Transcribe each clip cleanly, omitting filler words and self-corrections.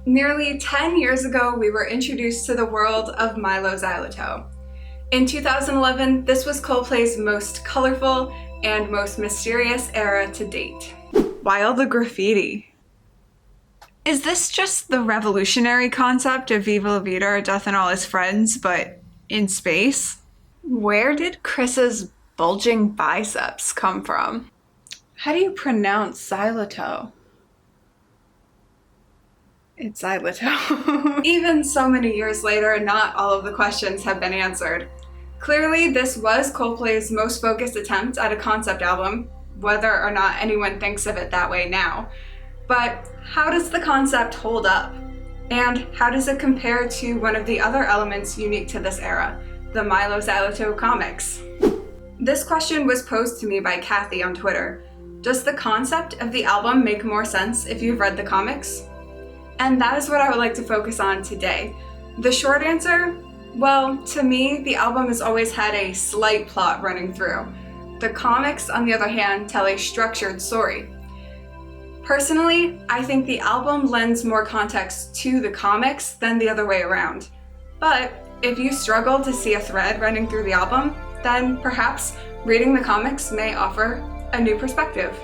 Nearly 10 years ago, we were introduced to the world of MYLO XYLOTO. In 2011, this was Coldplay's most colorful and most mysterious era to date. While the graffiti. Is this just the revolutionary concept of Viva La Vida or Death and All His Friends, but in space? Where did Chris's bulging biceps come from? How do you pronounce XYLOTO? It's XYLOTO. Even so many years later, not all of the questions have been answered. Clearly, this was Coldplay's most focused attempt at a concept album, whether or not anyone thinks of it that way now. But how does the concept hold up? And how does it compare to one of the other elements unique to this era, the MYLO XYLOTO comics? This question was posed to me by Kathy on Twitter. Does the concept of the album make more sense if you've read the comics? And that is what I would like to focus on today. The short answer? Well, to me, the album has always had a slight plot running through. The comics, on the other hand, tell a structured story. Personally, I think the album lends more context to the comics than the other way around. But if you struggle to see a thread running through the album, then perhaps reading the comics may offer a new perspective.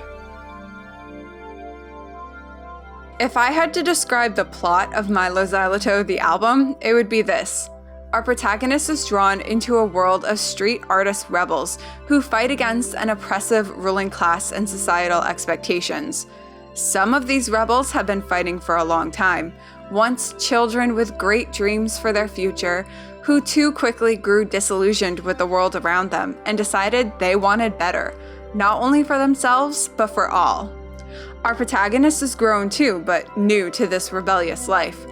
If I had to describe the plot of MYLO XYLOTO, the album, it would be this. Our protagonist is drawn into a world of street artist rebels who fight against an oppressive ruling class and societal expectations. Some of these rebels have been fighting for a long time, once children with great dreams for their future, who too quickly grew disillusioned with the world around them and decided they wanted better, not only for themselves, but for all. Our protagonist is grown too, but new to this rebellious life.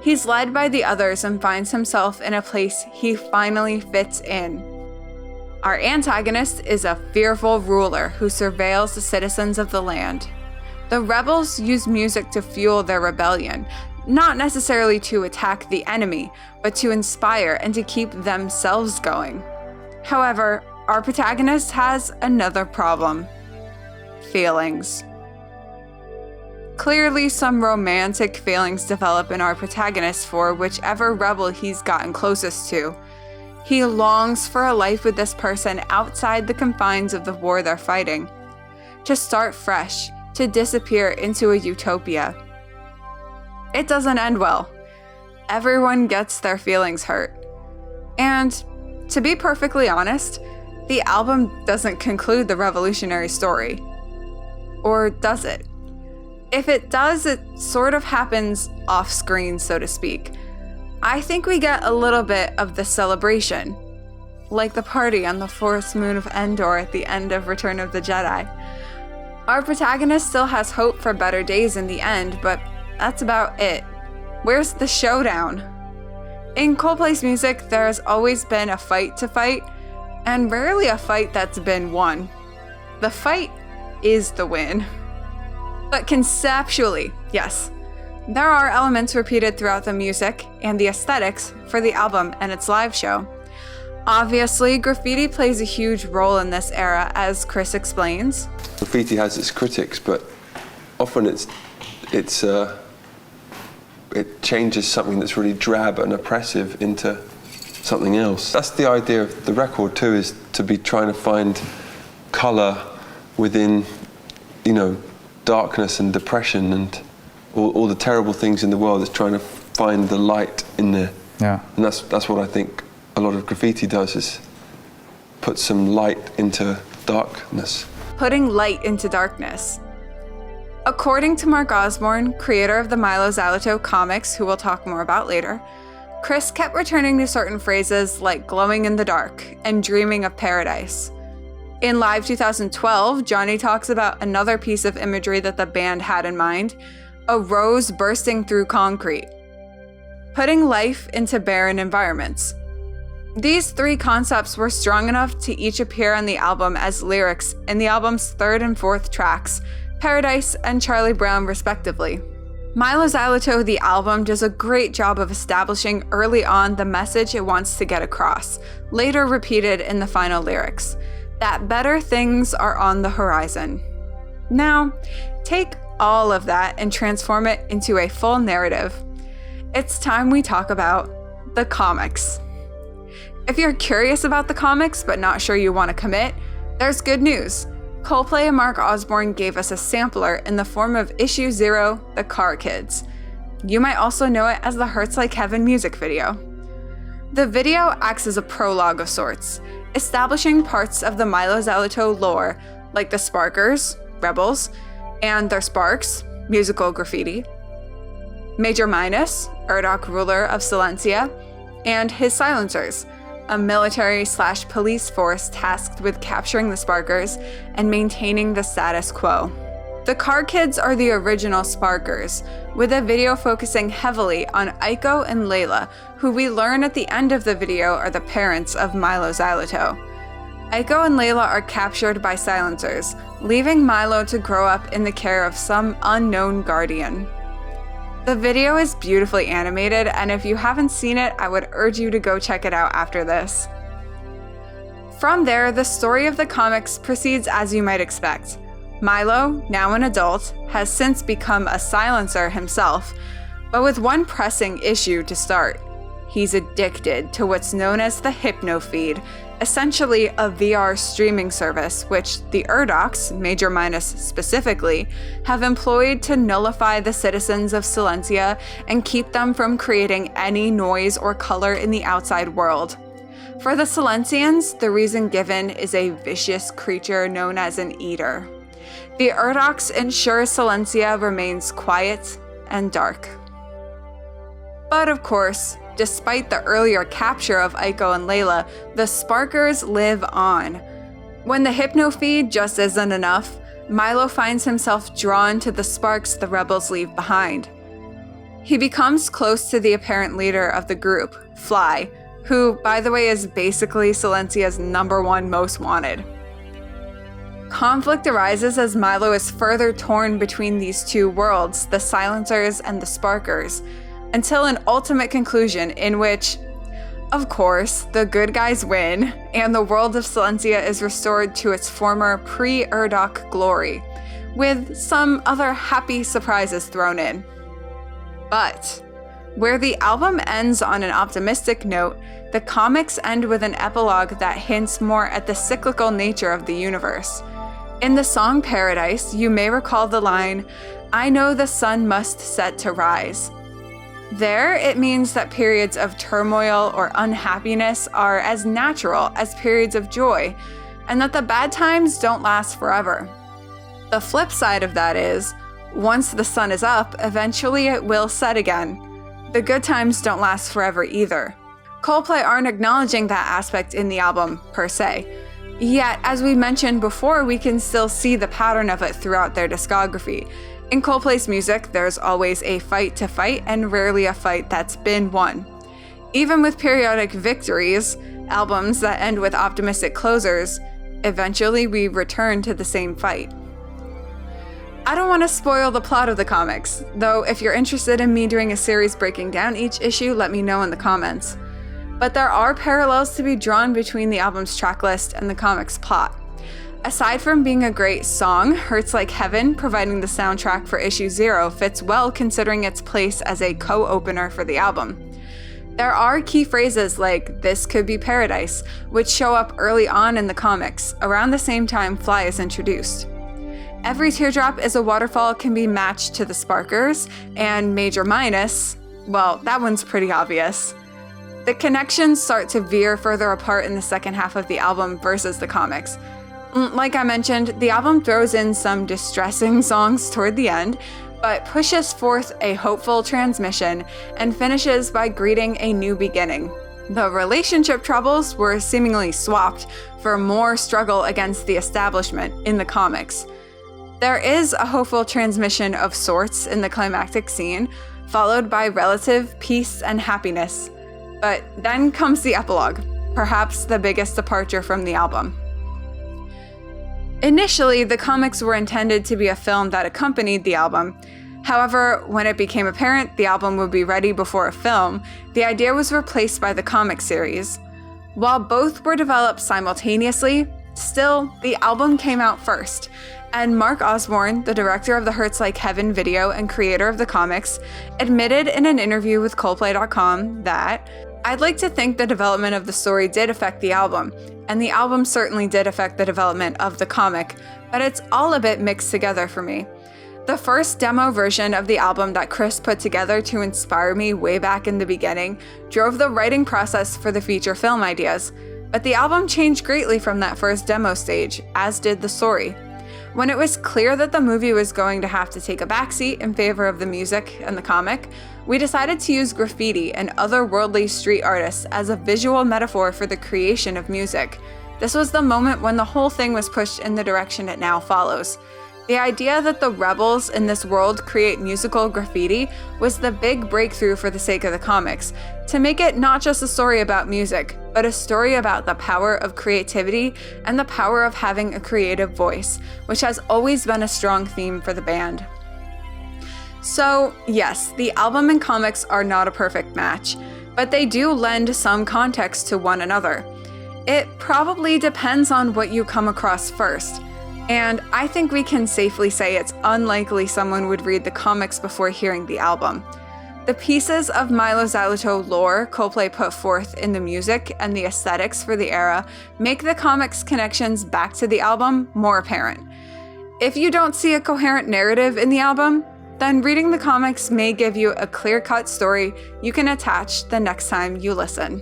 He's led by the others and finds himself in a place he finally fits in. Our antagonist is a fearful ruler who surveils the citizens of the land. The rebels use music to fuel their rebellion, not necessarily to attack the enemy, but to inspire and to keep themselves going. However, our protagonist has another problem: feelings. Clearly, some romantic feelings develop in our protagonist for whichever rebel he's gotten closest to. He longs for a life with this person outside the confines of the war they're fighting. To start fresh, to disappear into a utopia. It doesn't end well. Everyone gets their feelings hurt. And, to be perfectly honest, the album doesn't conclude the revolutionary story. Or does it? If it does, it sort of happens off-screen, so to speak. I think we get a little bit of the celebration, like the party on the forest moon of Endor at the end of Return of the Jedi. Our protagonist still has hope for better days in the end, but that's about it. Where's the showdown? In Coldplay's music, there has always been a fight to fight, and rarely a fight that's been won. The fight is the win. But conceptually, yes, there are elements repeated throughout the music and the aesthetics for the album and its live show. Obviously, graffiti plays a huge role in this era, as Chris explains. Graffiti has its critics, but often it changes something that's really drab and oppressive into something else. That's the idea of the record too, is to be trying to find colour within, darkness and depression and all the terrible things in the world. It's trying to find the light in there. Yeah. And that's what I think a lot of graffiti does, is put some light into darkness. Putting light into darkness. According to Mark Osborne, creator of the MYLO XYLOTO comics, who we'll talk more about later, Chris kept returning to certain phrases like glowing in the dark and dreaming of paradise. In Live 2012, Johnny talks about another piece of imagery that the band had in mind: a rose bursting through concrete. Putting life into barren environments. These three concepts were strong enough to each appear on the album as lyrics in the album's third and fourth tracks, Paradise and Charlie Brown respectively. MYLO XYLOTO, the album, does a great job of establishing early on the message it wants to get across, later repeated in the final lyrics: that better things are on the horizon. Now, take all of that and transform it into a full narrative. it's time we talk about the comics. If you're curious about the comics but not sure you want to commit, there's good news. Coldplay and Mark Osborne gave us a sampler in the form of issue 0, The Car Kids. You might also know it as the Hurts Like Heaven music video. The video acts as a prologue of sorts, establishing parts of the MYLO XYLOTO lore, like the Sparkers, rebels, and their sparks, musical graffiti, Major Minus, Urdok ruler of Silencia, and his silencers, a military/police force tasked with capturing the Sparkers and maintaining the status quo. The Car Kids are the original Sparkers, with a video focusing heavily on Aiko and Layla, who we learn at the end of the video are the parents of MYLO XYLOTO. Aiko and Layla are captured by silencers, leaving MYLO to grow up in the care of some unknown guardian. The video is beautifully animated, and if you haven't seen it, I would urge you to go check it out after this. From there, the story of the comics proceeds as you might expect. MYLO, now an adult, has since become a silencer himself, but with one pressing issue to start. He's addicted to what's known as the Hypno Feed, essentially a VR streaming service which the Urdoks, Major Minus specifically, have employed to nullify the citizens of Silencia and keep them from creating any noise or color in the outside world. For the Silencians, the reason given is a vicious creature known as an eater. The Urdoks ensure Silencia remains quiet and dark. But of course, despite the earlier capture of Aiko and Layla, the Sparkers live on. When the Hypno Feed just isn't enough, MYLO finds himself drawn to the sparks the rebels leave behind. He becomes close to the apparent leader of the group, Fly, who, by the way, is basically Silencia's #1 most wanted. Conflict arises as MYLO is further torn between these two worlds, the Silencers and the Sparkers, until an ultimate conclusion in which, of course, the good guys win, and the world of Silencia is restored to its former pre-Urdok glory, with some other happy surprises thrown in. But where the album ends on an optimistic note, the comics end with an epilogue that hints more at the cyclical nature of the universe. In the song Paradise, you may recall the line, "I know the sun must set to rise." There, it means that periods of turmoil or unhappiness are as natural as periods of joy, and that the bad times don't last forever. The flip side of that is, once the sun is up, eventually it will set again. The good times don't last forever either. Coldplay aren't acknowledging that aspect in the album, per se. Yet, as we mentioned before, we can still see the pattern of it throughout their discography. In Coldplay's music, there's always a fight to fight and rarely a fight that's been won. Even with periodic victories, albums that end with optimistic closers, eventually we return to the same fight. I don't want to spoil the plot of the comics, though if you're interested in me doing a series breaking down each issue, let me know in the comments. But there are parallels to be drawn between the album's tracklist and the comic's plot. Aside from being a great song, Hurts Like Heaven, providing the soundtrack for issue 0, fits well considering its place as a co-opener for the album. There are key phrases like "this could be paradise," which show up early on in the comics, around the same time Fly is introduced. Every teardrop is a waterfall can be matched to the Sparkers, and Major Minus, well, that one's pretty obvious. The connections start to veer further apart in the second half of the album versus the comics. Like I mentioned, the album throws in some distressing songs toward the end, but pushes forth a hopeful transmission and finishes by greeting a new beginning. The relationship troubles were seemingly swapped for more struggle against the establishment in the comics. There is a hopeful transmission of sorts in the climactic scene, followed by relative peace and happiness. But then comes the epilogue, perhaps the biggest departure from the album. Initially, the comics were intended to be a film that accompanied the album. However, when it became apparent the album would be ready before a film, the idea was replaced by the comic series. While both were developed simultaneously, still, the album came out first, And Mark Osborne, the director of the Hurts Like Heaven video and creator of the comics, admitted in an interview with Coldplay.com that, "I'd like to think the development of the story did affect the album, and the album certainly did affect the development of the comic, but it's all a bit mixed together for me. The first demo version of the album that Chris put together to inspire me way back in the beginning drove the writing process for the feature film ideas, but the album changed greatly from that first demo stage, as did the story. When it was clear that the movie was going to have to take a backseat in favor of the music and the comic, we decided to use graffiti and otherworldly street artists as a visual metaphor for the creation of music. This was the moment when the whole thing was pushed in the direction it now follows. The idea that the rebels in this world create musical graffiti was the big breakthrough for the sake of the comics, to make it not just a story about music, but a story about the power of creativity and the power of having a creative voice, which has always been a strong theme for the band." So, yes, the album and comics are not a perfect match, but they do lend some context to one another. It probably depends on what you come across first. And I think we can safely say it's unlikely someone would read the comics before hearing the album. The pieces of MYLO XYLOTO lore Coldplay put forth in the music and the aesthetics for the era make the comics' connections back to the album more apparent. If you don't see a coherent narrative in the album, then reading the comics may give you a clear-cut story you can attach the next time you listen.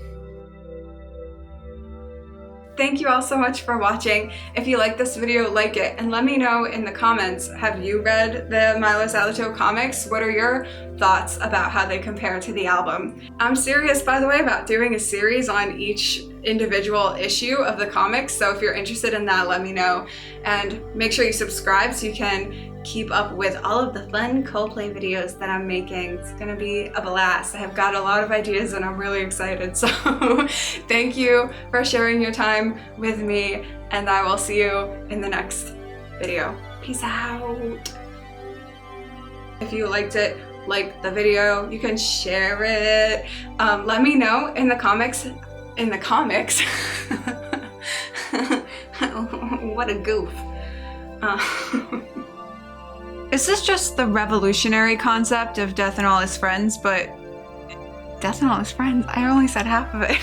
Thank you all so much for watching. If you like this video, like it, and let me know in the comments, have you read the MYLO XYLOTO comics? What are your thoughts about how they compare to the album? I'm serious, by the way, about doing a series on each individual issue of the comics, so if you're interested in that, let me know. And make sure you subscribe so you can keep up with all of the fun Coldplay videos that I'm making. It's gonna be a blast. I have got a lot of ideas and I'm really excited. So thank you for sharing your time with me, and I will see you in the next video. Peace out. If you liked it, like the video, you can share it. Let me know in the comics. What a goof. This is just the revolutionary concept of Death and All His Friends, but Death and All His Friends, I only said half of it.